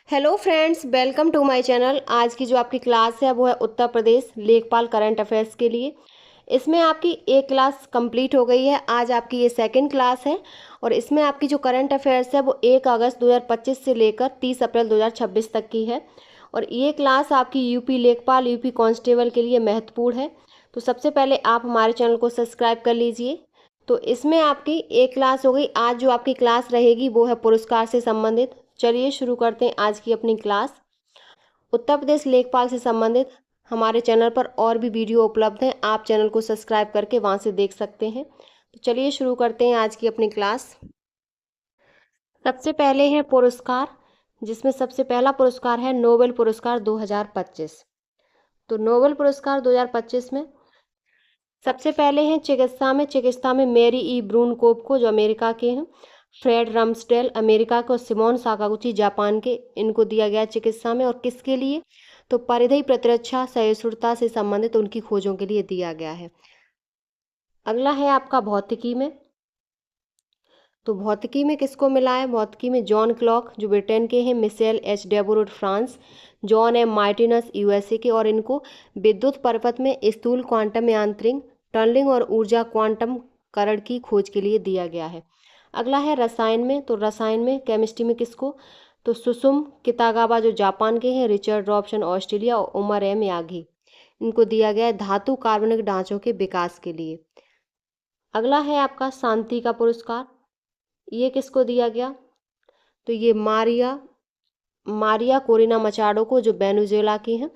Hello friends, welcome to my channel. आज की जो आपकी क्लास है वो है उत्तर प्रदेश लेखपाल करंट अफेयर्स के लिए। इसमें आपकी एक क्लास कंप्लीट हो गई है। आज आपकी ये सेकंड क्लास है और इसमें आपकी जो करंट अफेयर्स है वो 1 अगस्त 2025 से लेकर 30 अप्रैल 2026 तक की है। और ये क्लास आपकी यूपी लेखपाल यूपी कांस्टेबल के लिए महत्वपूर्ण है। तो सबसे पहले आप हमारे चैनल को सब्सक्राइब कर लीजिए। तो इसमें आपकी एक क्लास हो गई। आज जो आपकी क्लास रहेगी वो है पुरस्कार से संबंधित। चलिए शुरू करते हैं आज की अपनी क्लास। उत्तर प्रदेश लेखपाल से संबंधित हमारे चैनल पर और भी वीडियो उपलब्ध हैं, आप चैनल को सब्सक्राइब करके वहां से देख सकते हैं। तो चलिए शुरू करते हैं आज की अपनी क्लास। सबसे पहले है पुरस्कार, जिसमें सबसे पहला पुरस्कार है नोबेल पुरस्कार 2025। तो नोबेल पुरस्कार 2025 में सबसे पहले हैं चिकित्सा में मेरी ई ब्रूनकोप को, जो अमेरिका के हैं, फ्रेड रम्सडेल अमेरिका के और सिमोन साकागुची जापान के, इनको दिया गया चिकित्सा में। और किसके लिए? तो परिधि प्रतिरक्षा सहिष्णुता से संबंधित उनकी खोजों के लिए दिया गया है। अगला है आपका भौतिकी में। तो भौतिकी में किसको मिला है? भौतिकी में जॉन क्लॉक, जो ब्रिटेन के हैं, Michel H Devoret France, John M Martinis USA के, और इनको विद्युत पर्वत में स्थूल क्वांटम यांत्रिक टनलिंग और ऊर्जा क्वांटम करण की खोज के लिए दिया गया है। अगला है रसायन में। तो रसायन में केमिस्ट्री में किसको? तो सुसुम कितागावा, जो जापान के हैं, रिचर्ड रॉबसन ऑस्ट्रेलिया और उमर एम यागी, इनको दिया गया है धातु कार्बनिक ढांचों के विकास के लिए। अगला है आपका शांति का पुरस्कार। ये किसको दिया गया? तो ये मारिया मारिया कोरिना मचाडो को, जो वेनेजुएला की हैं।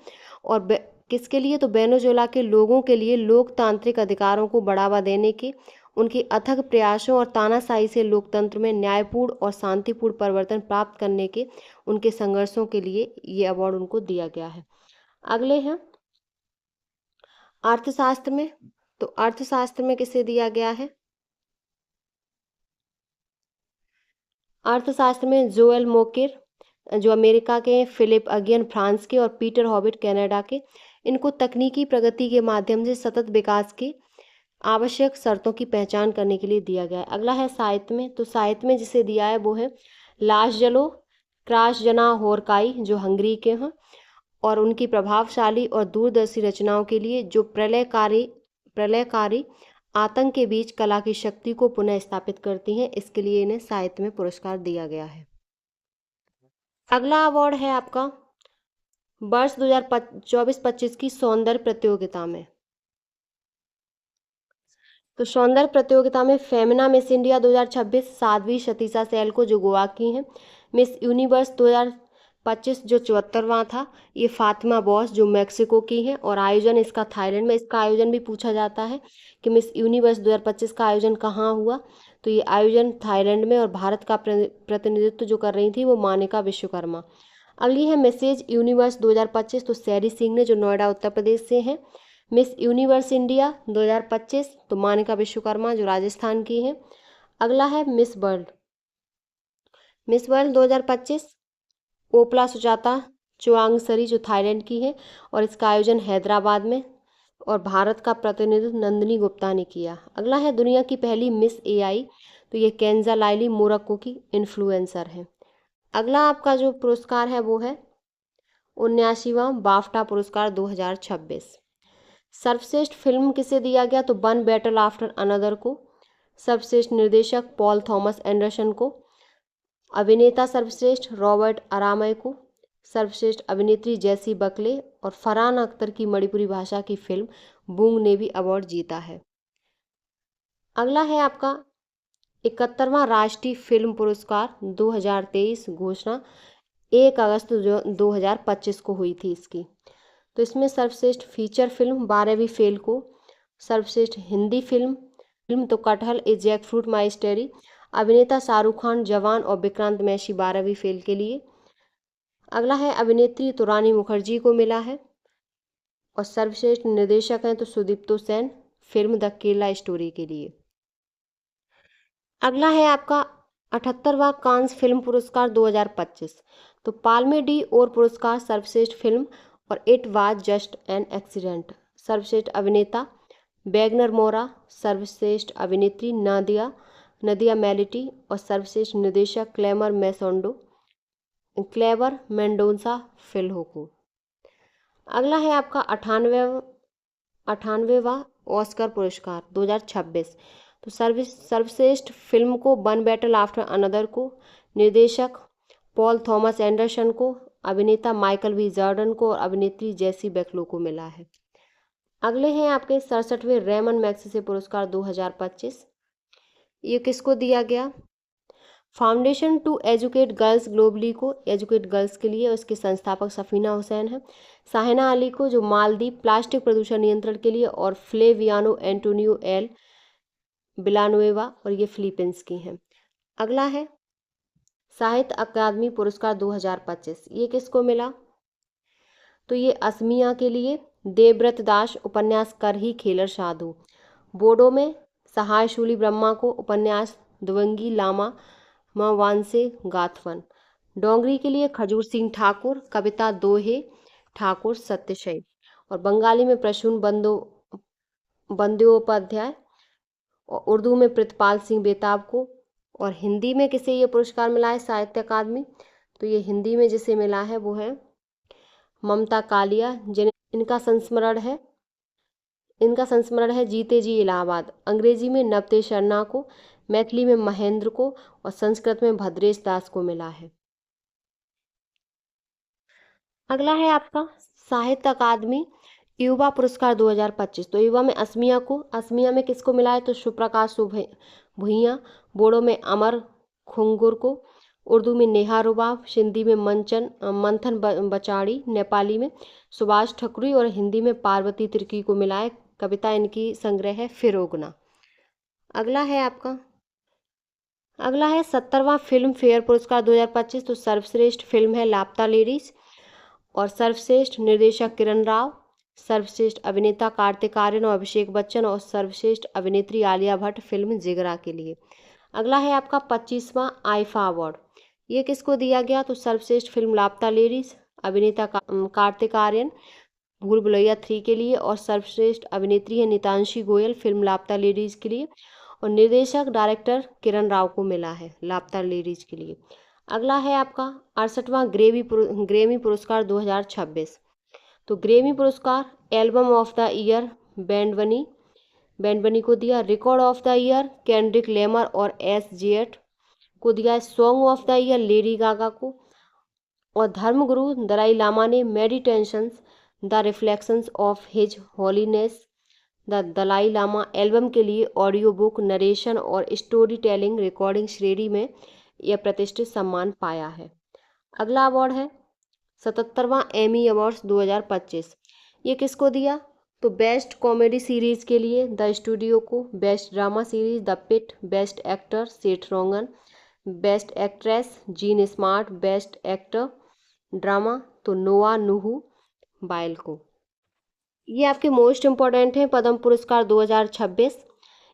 और किसके लिए? तो वेनेजुएला के लोगों के लिए लोकतांत्रिक अधिकारों को बढ़ावा देने के उनके अथक प्रयासों और तानाशाही से लोकतंत्र में न्यायपूर्ण और शांतिपूर्ण परिवर्तन प्राप्त करने के उनके संघर्षों के लिए ये अवार्ड उनको दिया गया है। अगले हैं अर्थशास्त्र में। तो अर्थशास्त्र में किसे दिया गया है? अर्थशास्त्र में जोएल मोकेर, जो अमेरिका के हैं, फिलिप अगियन फ्रांस के और पीटर हॉबिट कनाडा के, इनको तकनीकी प्रगति के माध्यम से सतत विकास की आवश्यक शर्तों की पहचान करने के लिए दिया गया है। अगला है साहित्य में। तो साहित्य में जिसे दिया है वो है लासजलो क्रासजना होरकाई, जो हंगरी के हैं, और उनकी प्रभावशाली और दूरदर्शी रचनाओं के लिए, जो प्रलयकारी आतंक के बीच कला की शक्ति को पुनः स्थापित करती हैं, इसके लिए इन्हें साहित्य में पुरस्कार दिया गया है। अगला अवार्ड है आपका वर्ष 2024-25 की सौंदर्य प्रतियोगिता में। तो सौंदर्य प्रतियोगिता में Femina Miss India 2026 Sadhvi Satish Sail को, जो गोवा की हैं। मिस यूनिवर्स 2025 जो 74वां था, ये फातिमा बॉस, जो मैक्सिको की हैं। और आयोजन इसका थाईलैंड में। इसका आयोजन भी पूछा जाता है कि मिस यूनिवर्स 2025 का आयोजन कहाँ हुआ। तो ये आयोजन थाईलैंड में, और भारत का प्रतिनिधित्व जो कर रही थी वो मानिका विश्वकर्मा। अगली है मिसेज यूनिवर्स 2025। तो सैरी सिंह ने, जो नोएडा उत्तर प्रदेश से हैं। मिस यूनिवर्स इंडिया 2025, तो मानिका विश्वकर्मा, जो राजस्थान की हैं। अगला है Miss World. Miss World 2025 Opal Suchata Chuangsri, जो थाईलैंड की है, और इसका आयोजन हैदराबाद में, और भारत का प्रतिनिधित्व नंदिनी गुप्ता ने किया। अगला है दुनिया की पहली मिस एआई। तो ये केंजा लाइली मोरक्को की इन्फ्लुएंसर है। अगला आपका जो पुरस्कार है वो है 79वां बाफ्टा पुरस्कार 2026। सर्वश्रेष्ठ फिल्म किसे दिया गया? तो वन बैटल आफ्टर अनदर को। सर्वश्रेष्ठ निर्देशक पॉल थॉमस एंडरसन को। अभिनेता सर्वश्रेष्ठ रॉबर्ट अरामय को। सर्वश्रेष्ठ अभिनेत्री जैसी बकले और फरहान अख्तर की मणिपुरी भाषा की फिल्म बूंग ने भी अवार्ड जीता है। अगला है आपका 71वां राष्ट्रीय फिल्म पुरस्कार 2023 घोषणा 1 अगस्त 2025 को हुई थी इसकी। तो इसमें सर्वश्रेष्ठ फीचर फिल्म 12वीं फेल को। सर्वश्रेष्ठ हिंदी फिल्म तो कटहल ए जैक फ्रूट माई स्टोरी, अभिनेता शाहरुख खान जवान और विक्रांत मैसी 12वीं फेल के लिए। अगला है अभिनेत्री, तो रानी मुखर्जी को मिला है। और सर्वश्रेष्ठ निर्देशक हैं तो Sudipto Sen, film the Kerala story के लिए। अगला है आपका 78वां कांस फिल्म पुरस्कार 2025। तो पाल्मे डी और पुरस्कार सर्वश्रेष्ठ फिल्म और it was just an accident. सर्वश्रेष्ठ अभिनेता बैगनर मोरा, सर्वश्रेष्ठ अभिनेत्री नदिया मेलिटी, और सर्वश्रेष्ठ निर्देशक क्लेमर मैसोंडो। क्लेवर मेंडोजा फिल्हो को। अगला है आपका 98वां ऑस्कर पुरस्कार 2026। तो सर्वश्रेष्ठ फिल्म को वन बैटल आफ्टर अनदर को, निर्देशक पॉल थॉमस एंडरसन को, अभिनेता माइकल बी जॉर्डन को और अभिनेत्री जेसी बेक्लो को मिला है। अगले हैं आपके 67वें रेमन मैग्सेसे पुरस्कार 2025। ये किसको दिया गया? Foundation to educate girls globally को, एजुकेट गर्ल्स के लिए, उसके संस्थापक सफीना हुसैन है। साहिना अली को जो मालदीव प्लास्टिक प्रदूषण नियंत्रण के लिए, और फ्लेवियानो एंटोनियो एल बिलानुएवा, और ये फिलीपींस की हैं। अगला है साहित्य अकादमी पुरस्कार 2025। ये किसको मिला? तो ये असमिया के लिए देवव्रत दास उपन्यास कर ही खेलर साधु, बोडो में सहाय शूली ब्रह्मा को उपन्यास द्वंगी लामा वांसे गाथवन, डोंगरी के लिए खजूर सिंह ठाकुर कविता दोहे ठाकुर सत्यशय, और बंगाली में प्रसून बंदोपाध्याय, और उर्दू में प्रितपाल सिंह बेताब को। और हिंदी में किसे ये पुरस्कार मिला है साहित्य अकादमी? तो ये हिंदी में जिसे मिला है वो है ममता कालिया, इनका संस्मरण है जीते जी इलाहाबाद। अंग्रेजी में नवते शर्मा को, मैथिली में महेंद्र को, और संस्कृत में भद्रेश दास को मिला है। अगला है आपका साहित्य अकादमी युवा पुरस्कार 2025। तो युवा में असमिया में किसको मिला है? तो सुप्रकाश भुइयां, बोडो में अमर खुंगुर को, उर्दू में नेहा रुबाब, सिंधी में मंथन बचाड़ी, नेपाली में सुभाष ठकुरी, और हिंदी में पार्वती तिर्की को मिला है। कविता इनकी संग्रह है फिरोगना। अगला है 70वां फिल्म फेयर पुरस्कार 2025। तो सर्वश्रेष्ठ फिल्म है लापता लेडीज, और सर्वश्रेष्ठ निर्देशक किरण राव, सर्वश्रेष्ठ अभिनेता कार्तिक आर्यन और अभिषेक बच्चन, और सर्वश्रेष्ठ अभिनेत्री आलिया भट्ट फिल्म जिगरा के लिए। अगला है आपका 25वां आईफा अवार्ड। ये किसको दिया गया? तो सर्वश्रेष्ठ फिल्म लापता लेडीज, अभिनेता कार्तिक आर्यन भूल भुलैया 3 के लिए, और सर्वश्रेष्ठ अभिनेत्री है नितांशी गोयल फिल्म लापता लेडीज के लिए, और निर्देशक डायरेक्टर किरण राव को मिला है लापता लेडीज के लिए। अगला है आपका 68वां ग्रेमी पुरस्कार 2026। तो ग्रेमी पुरस्कार album of the year Bad Bunny को दिया, record of the year Kendrick Lamar और एस जेट को दिया, song of the year Lady Gaga को, और धर्मगुरु दलाई लामा ने meditations the reflections of his holiness the Dalai Lama album के लिए ऑडियो बुक नरेशन और स्टोरी टेलिंग रिकॉर्डिंग श्रेणी में यह प्रतिष्ठित सम्मान पाया है। अगला अवार्ड है 77वां एमी अवार्ड्स 2025। ये किसको दिया? तो बेस्ट कॉमेडी सीरीज के लिए द स्टूडियो को, best drama series the Pitt, best actor Seth Rogen, best actress Jean Smart, best actor drama तो नोआ नुहू बाइल को। ये आपके मोस्ट इम्पॉर्टेंट हैं पद्म पुरस्कार 2026।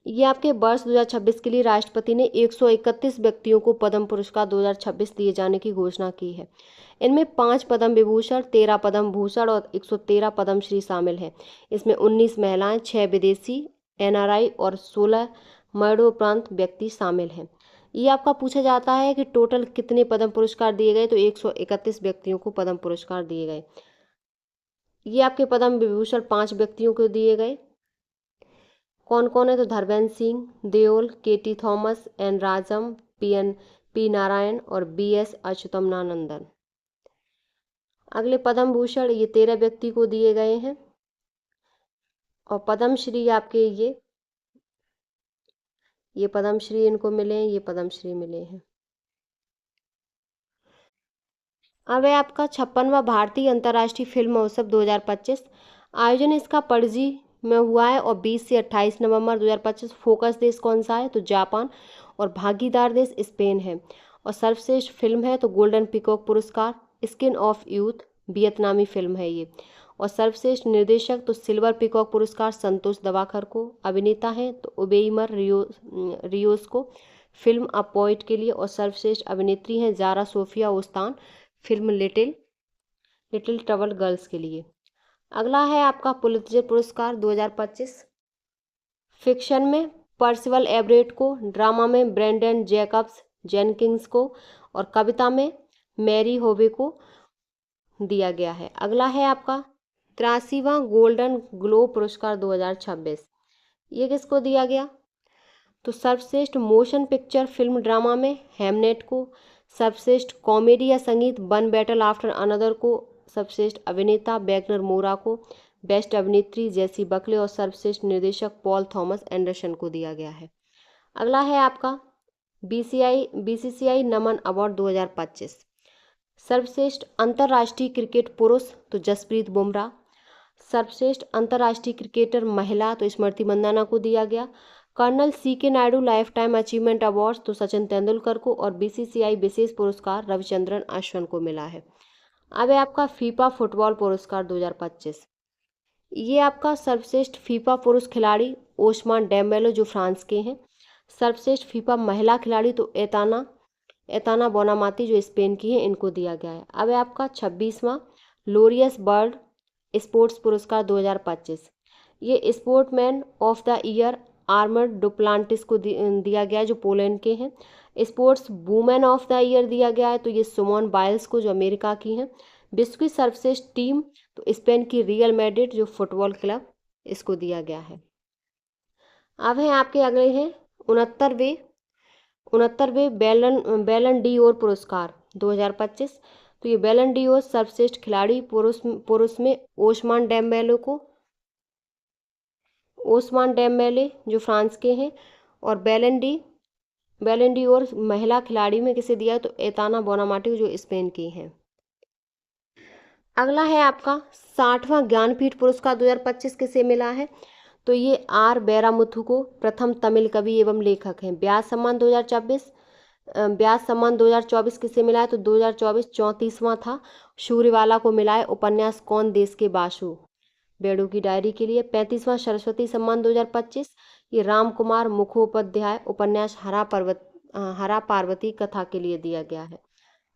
ये आपके वर्ष 2026 के लिए राष्ट्रपति ने 131 व्यक्तियों को पद्म पुरस्कार 2026 दिए जाने की घोषणा की है। इनमें 5 पद्म विभूषण, 13 पद्म भूषण और 113 पद्मश्री शामिल हैं। इसमें 19 महिलाएं, 6 विदेशी एनआरआई और 16 मरणोपरांत व्यक्ति शामिल हैं। ये आपका पूछा जाता है कि टोटल कितने पद्म पुरस्कार दिए गए? तो 131 व्यक्तियों को पद्म पुरस्कार दिए गए। ये आपके पद्म विभूषण 5 व्यक्तियों को दिए गए। कौन कौन है? तो Dharmendra Singh Deol, K T Thomas, N Rajam, P Narayan और BS अच्युतमानंदन। अगले पद्म भूषण ये 13 व्यक्ति को दिए गए हैं, और पद्मश्री आपके ये पद्मश्री इनको मिले हैं, ये पद्मश्री मिले हैं। अब है आपका 56वां भारतीय अंतर्राष्ट्रीय फिल्म महोत्सव 2025। आयोजन इसका पणजी में हुआ है और 20 से 28 नवंबर 2025। फोकस देश कौन सा है? तो जापान, और भागीदार देश स्पेन है। और सर्वश्रेष्ठ फिल्म है तो गोल्डन पीकॉक पुरस्कार स्किन ऑफ यूथ वियतनामी फिल्म है ये। और सर्वश्रेष्ठ निर्देशक तो सिल्वर पीकॉक पुरस्कार संतोष दवाकर को। अभिनेता हैं तो उबेइमर रियोस को फिल्म अ पोएट के लिए। और सर्वश्रेष्ठ अभिनेत्री हैं जारा सोफिया ओस्तान फिल्म लिटिल ट्रबल गर्ल्स के लिए। अगला है आपका पुलित्जर पुरस्कार 2025। फिक्शन में पर्सिवल एवरेट को, ड्रामा में ब्रेंडन जैकब्स जेनकिंस को, और कविता में मैरी होवे को दिया गया है। अगला है आपका 83वां गोल्डन ग्लोब पुरस्कार 2026। ये किसको दिया गया? तो सर्वश्रेष्ठ मोशन पिक्चर फिल्म ड्रामा में हेमनेट को, सर्वश्रेष्ठ कॉमेडी या संगीत वन बैटल आफ्टर अनदर को, सर्वश्रेष्ठ अभिनेता वैगनर मोरा को, बेस्ट अभिनेत्री जेसी बकले और सर्वश्रेष्ठ निर्देशक पॉल थॉमस एंडरसन को दिया गया है। अगला है आपका बीसीसीआई नमन अवार्ड 2025। सर्वश्रेष्ठ अंतर्राष्ट्रीय क्रिकेट पुरुष तो जसप्रीत बुमराह, सर्वश्रेष्ठ अंतर्राष्ट्रीय क्रिकेटर महिला तो स्मृति मंदाना को दिया गया। Colonel CK Naidu lifetime achievement award तो सचिन तेंदुलकर को, और बीसीसीआई विशेष पुरस्कार रविचंद्रन अश्विन को मिला है। अब है आपका फीफा फुटबॉल पुरस्कार 2025। ये आपका सर्वश्रेष्ठ फीफा पुरुष खिलाड़ी ओस्मान डेम्बेले जो फ्रांस के हैं, सर्वश्रेष्ठ फीफा महिला खिलाड़ी तो एताना बोनामाती जो स्पेन की है, इनको दिया गया है। अब है आपका 26वां लोरियस बर्ड स्पोर्ट्स पुरस्कार 2025। ये sportsman of the year armoured Duplantis को दिया गया है जो पोलैंड के हैं। Sports women of the year दिया गया है तो ये सिमोन बाइल्स को जो अमेरिका की हैं। विश्व की सर्वश्रेष्ठ टीम तो स्पेन की रियल मैड्रिड जो फुटबॉल क्लब, इसको दिया गया है। अब हैं आपके अगले हैं 69वें बैलन डी ओर पुरस्कार 2025। तो ये बैलन डी ओर सर्वश्रेष्ठ खिलाड़ी पुरुष में ओस्मान डेम्बेले जो फ्रांस के हैं, और बैलन डी ओर महिला खिलाड़ी में किसे दिया तो एताना बोनामाटी जो स्पेन की हैं। अगला है आपका 60वां ज्ञानपीठ पुरस्कार 2025 किसे मिला है? तो ये आर बैरामुथु को, प्रथम तमिल कवि एवं लेखक हैं। व्यास सम्मान 2024 किसे मिला है? तो 2024 34वां था, सूर्यवाला को मिला है। उपन्यास कौन देश के बासु बेड़ू की डायरी के लिए। 35वां सरस्वती सम्मान 2025 ये राम कुमार मुखोपाध्याय उपन्यास हरा पार्वती कथा के लिए दिया गया है।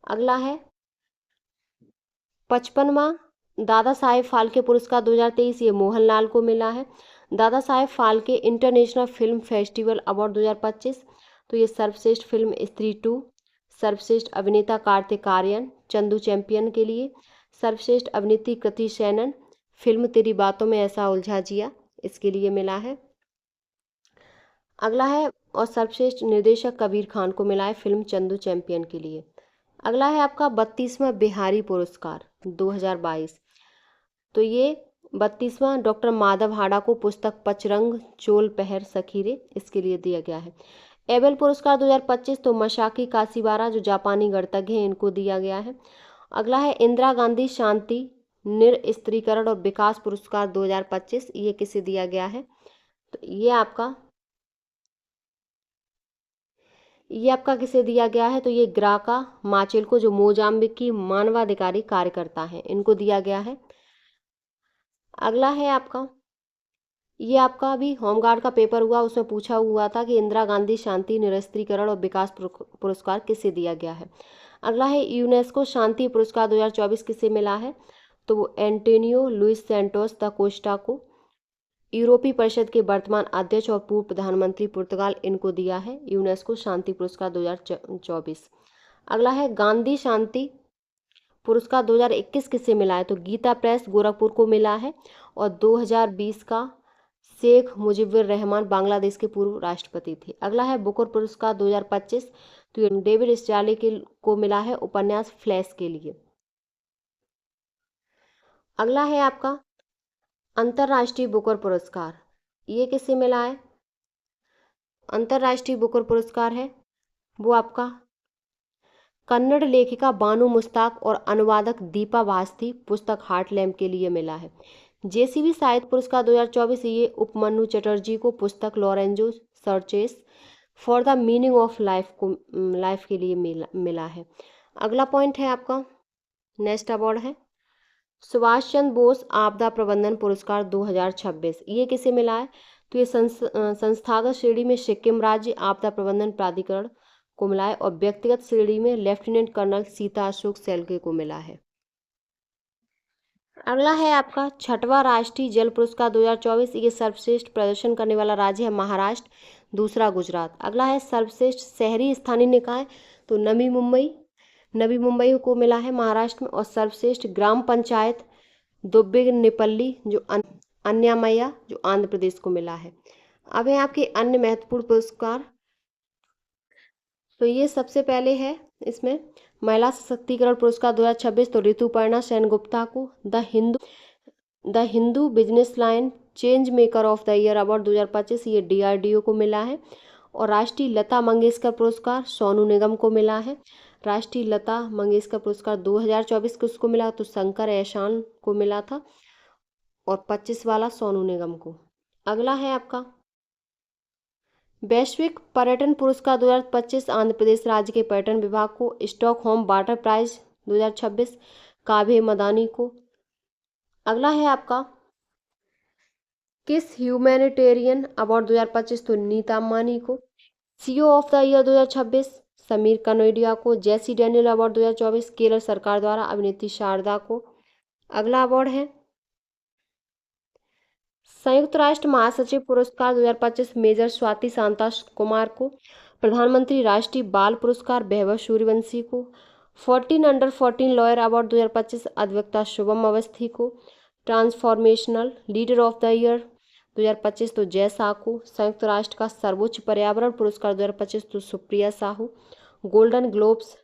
अगला है 55वां दादा साहेब फाल्के पुरस्कार 2023, ये मोहनलाल को मिला है। Dada Saheb Phalke international film festival award 2025। तो ये सर्वश्रेष्ठ फिल्म स्त्री 2, सर्वश्रेष्ठ अभिनेता कार्तिक आर्यन चंदू चैंपियन के लिए, सर्वश्रेष्ठ अभिनेत्री कृति सेनन फिल्म तेरी बातों में ऐसा उलझा जिया इसके लिए मिला है। अगला है और सर्वश्रेष्ठ निर्देशक कबीर खान को मिला है फिल्म चंदू चैंपियन के लिए। अगला है आपका 32वां बिहारी पुरस्कार 2022। तो ये 32वां डॉक्टर माधव हाड़ा को पुस्तक पचरंग चोल पहर सखीरे इसके लिए दिया गया है। एबेल पुरस्कार 2025 तो मशाकी कासीबारा जो जापानी गणतज्ञ हैं इनको दिया गया है। अगला है इंदिरा गांधी शांति निरस्त्रीकरण और विकास पुरस्कार 2025, ये किसे दिया गया है? तो ये आपका किसे दिया गया है? तो ये ग्राका माचेल को जो मोजाम्बिक की मानवाधिकारी कार्यकर्ता हैं, इनको दिया गया है। अगला है आपका, ये आपका भी होमगार्ड का पेपर हुआ, उसमें पूछा हुआ था कि इंदिरा गांधी शांति निरस्त्रीकरण और विकास पुरस्कार किसे दिया गया है। अगला है यूनेस्को शांति पुरस्कार 2024 किसे मिला है? तो वो एंटोनियो लुइस सैंटोस दा कोस्टा को, यूरोपीय परिषद के वर्तमान अध्यक्ष और पूर्व प्रधानमंत्री पुर्तगाल, इनको दिया है यूनेस्को शांति पुरस्कार 2024। अगला है गांधी शांति पुरस्कार 2021 किसे मिला है? तो गीता प्रेस गोरखपुर को मिला है, और 2020 का शेख मुजीबुर रहमान बांग्लादेश के पूर्व राष्ट्रपति थे। अगला है बुकर पुरस्कार 2025, तो ये डेविड स्टार्ली को मिला है उपन्यास फ्लैश के लिए। अगला है आपका अंतर्राष्ट्रीय बुकर पुरस्कार, ये किसे मिला है? अंतर्राष्ट्रीय बुकर पुरस्कार है वो आपका कन्नड़ लेखिका बानू मुश्ताक और अनुवादक दीपा भास्ती पुस्तक हार्टलैम्प के लिए मिला है। जेसीबी साहित्य पुरस्कार 2024 ये उपमन्यु चटर्जी को पुस्तक Lorenzo searches for the meaning of life के लिए मिला है। अगला पॉइंट है आपका, नेक्स्ट अवार्ड है सुभाष चंद्र बोस आपदा प्रबंधन पुरस्कार 2026, ये किसे मिला है? तो ये संस्थागत श्रेणी में सिक्किम राज्य आपदा प्रबंधन प्राधिकरण को मिला है, और व्यक्तिगत श्रेणी में लेफ्टिनेंट कर्नल सीता अशोक सेल्के को मिला है। अगला है आपका 6वां राष्ट्रीय जल पुरस्कार 2024, ये सर्वश्रेष्ठ प्रदर्शन करने वाला राज्य है महाराष्ट्र, दूसरा गुजरात। अगला है सर्वश्रेष्ठ शहरी स्थानीय निकाय, तो नवी मुंबई नवी मुंबई को मिला है महाराष्ट्र में। और सर्वश्रेष्ठ ग्राम पंचायत दुब्बिगनिपल्ली जो अन्यामय्या जो आंध्र प्रदेश को मिला है। अब है आपके अन्य महत्वपूर्ण पुरस्कार। तो ये सबसे पहले है इसमें महिला सशक्तिकरण पुरस्कार 2026 तो ऋतुपर्णा सेनगुप्ता को। The Hindu business line change maker of the year award 2025 ये DRDO को मिला है। और राष्ट्रीय लता मंगेशकर पुरस्कार सोनू निगम को मिला है। राष्ट्रीय लता मंगेशकर पुरस्कार 2024 किसको मिला तो शंकर एहसान को मिला था, और 25 वाला सोनू निगम को। अगला है आपका वैश्विक पर्यटन पुरस्कार 2025 आंध्र प्रदेश राज्य के पर्यटन विभाग को। स्टॉकहोम वाटर प्राइज 2026 काव्य मदानी को। अगला है आपका किस ह्यूमैनिटेरियन अवार्ड 2025 तो नीता अंबानी को। CEO of the year 2026 Sameer Kanodia को। जेसी डैनियल अवार्ड 2024 केरल सरकार द्वारा अभिनेत्री शारदा को। अगला अवार्ड है संयुक्त राष्ट्र महासचिव पुरस्कार 2025 मेजर स्वाति शांता कुमार को। प्रधानमंत्री राष्ट्रीय बाल पुरस्कार वैभव सूर्यवंशी को। 14 अंडर 14 लॉयर अवार्ड 2025 अधिवक्ता शुभम अवस्थी को। Transformational leader of the year 2025 तो जय साहू। संयुक्त राष्ट्र का सर्वोच्च पर्यावरण पुरस्कार 2025 तो Supriya Sahu. Golden globes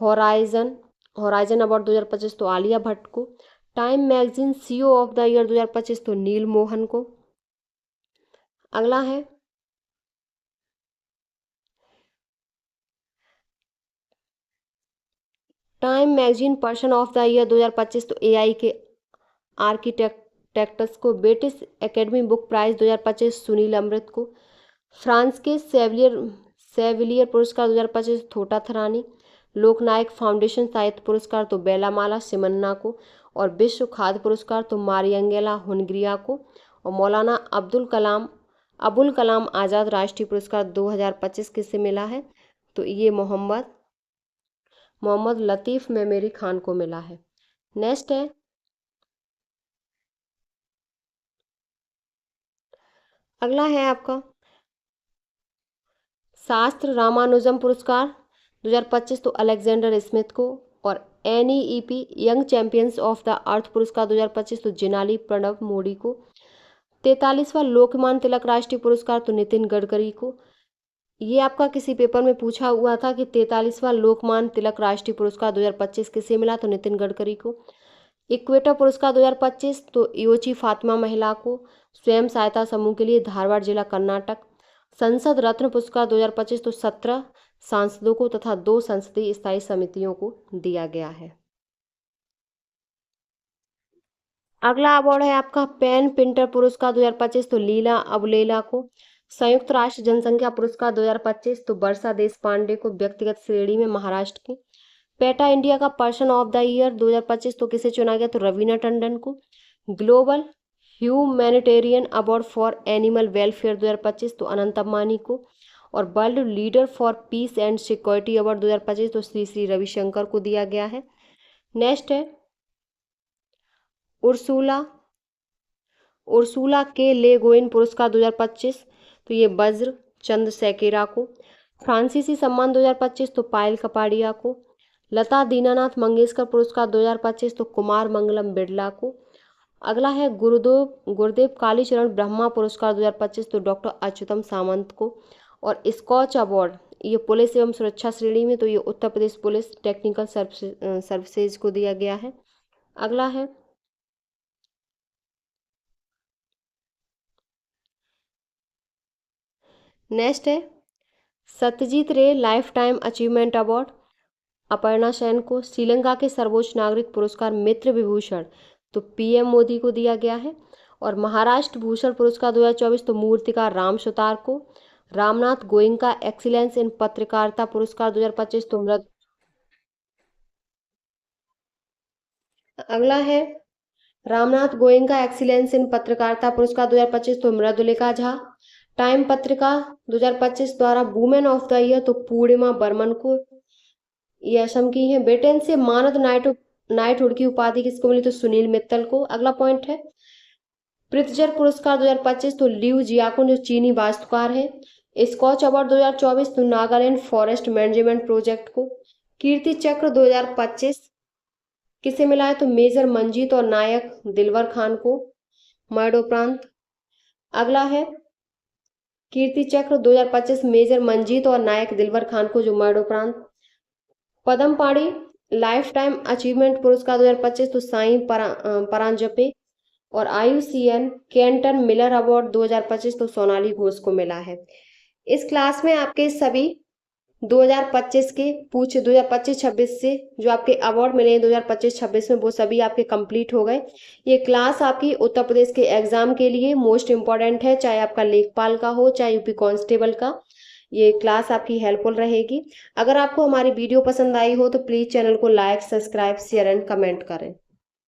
horizon award 2025 तो आलिया भट्ट को। Time magazine CEO of the year 2025 तो नील मोहन को। अगला है Time magazine person of the year 2025 तो AI के आर्किटेक्ट्स को। British academy book prize 2025 Sunil Amrith को। फ्रांस के सेविलियर पुरस्कार 2025 थोटा थरानी। लोकनायक फाउंडेशन साहित्य पुरस्कार तो बेलामाला सिमन्ना को। और विश्व खाद्य पुरस्कार तो मारियंगेला हुनग्रिया को। और मौलाना अबुल कलाम आज़ाद राष्ट्रीय पुरस्कार 2025 किससे मिला है तो ये मोहम्मद लतीफ़ मेमेरी खान को मिला है। नेक्स्ट है अगला है आपका शास्त्र रामानुजम पुरस्कार 2025 तो अलेक्जेंडर स्मिथ को। और NEEP young champions of the earth पुरस्कार 2025 तो जिनाली प्रणब मोदी को। 43वां लोकमान्य तिलक राष्ट्रीय पुरस्कार तो नितिन गडकरी को। ये आपका किसी पेपर में पूछा हुआ था कि 43वां लोकमान्य तिलक राष्ट्रीय पुरस्कार 2025 किसे मिला तो नितिन गडकरी को। इक्वेटर पुरस्कार 2025 तो योची फातिमा महिला को। स्वयं सहायता समूह के लिए धारवाड़ जिला कर्नाटक। संसद रत्न पुरस्कार 2025 तो 17 सांसदों को तथा 2 संसदीय स्थायी समितियों को दिया गया है। अगला अवार्ड है आपका पेन पिंटर पुरस्कार 2025 तो लीला अबुलेला को। संयुक्त राष्ट्र जनसंख्या पुरस्कार 2025 तो वर्षा देश पांडे को व्यक्तिगत श्रेणी में महाराष्ट्र की। पेटा इंडिया का पर्सन ऑफ द ईयर 2025 तो किसे चुना गया तो रवीना टंडन को। Global humanitarian award for animal welfare 2025 तो अनंत अंबानी को। और world leader for piece and security award 2025 तो श्री श्री रविशंकर को दिया गया है। नेक्स्ट है उर्सुला के ले गोइन पुरस्कार 2025 तो ये वज्र चंद सेकेरा को। फ्रांसीसी सम्मान 2025 तो पायल कपाड़िया को। लता दीनानाथ मंगेशकर पुरस्कार 2025 तो कुमार मंगलम बिरला को। अगला है गुरुदेव कालीचरण ब्रह्मा पुरस्कार 2025 तो डॉक्टर अच्युतम सामंत को। और स्कॉच अवार्ड ये पुलिस एवं सुरक्षा श्रेणी में तो ये Uttar Pradesh police technical services को दिया गया है। अगला है नेक्स्ट है सत्यजीत रे life time achievement award Aparna Sen को। श्रीलंका के सर्वोच्च नागरिक पुरस्कार मित्र विभूषण तो PM मोदी को दिया गया है। और महाराष्ट्र भूषण पुरस्कार 2024 तो मूर्तिकार राम सुतार को। रामनाथ गोयनका एक्सीलेंस इन पत्रकारिता पुरस्कार 2025 तो अगला है रामनाथ गोयनका एक्सीलेंस इन पत्रकारिता पुरस्कार 2025 तो मृदुलिका झा। टाइम पत्रिका 2025 द्वारा वुमेन ऑफ द ईयर तो पूर्णिमा बर्मन को ये असम की है। ब्रिटेन से मानद नाइटहुड की उपाधि किसको मिली तो सुनील मित्तल को। अगला पॉइंट है प्रित्जर पुरस्कार 2025 तो लियू जियाकुन जो चीनी वास्तुकार है। स्कॉच अवार्ड 2024 तो नागालैंड फॉरेस्ट मैनेजमेंट प्रोजेक्ट को। कीर्ति चक्र 2025 किसे मिला है? तो मेजर मंजीत और नायक दिलवर खान को मरणोपरांत। अगला है कीर्ति चक्र 2025 मेजर मंजीत और नायक दिलवर खान को जो मरणोपरांत। पद्म पाणि लाइफ टाइम अचीवमेंट पुरस्कार 2025 तो साईं परांजपे। और IUCN केंटन मिलर अवार्ड 2025 तो सोनाली घोष को मिला है। इस क्लास में आपके सभी 2025 के 2025-26 से जो आपके अवार्ड मिले हैं 2025-26 में वो सभी आपके कंप्लीट हो गए। ये क्लास आपकी उत्तर प्रदेश के एग्जाम के लिए मोस्ट इम्पॉर्टेंट है, चाहे आपका लेखपाल का हो चाहे यूपी कांस्टेबल का। ये क्लास आपकी हेल्पफुल रहेगी। अगर आपको हमारी वीडियो पसंद आई हो तो प्लीज़ चैनल को like, subscribe, share and comment करें।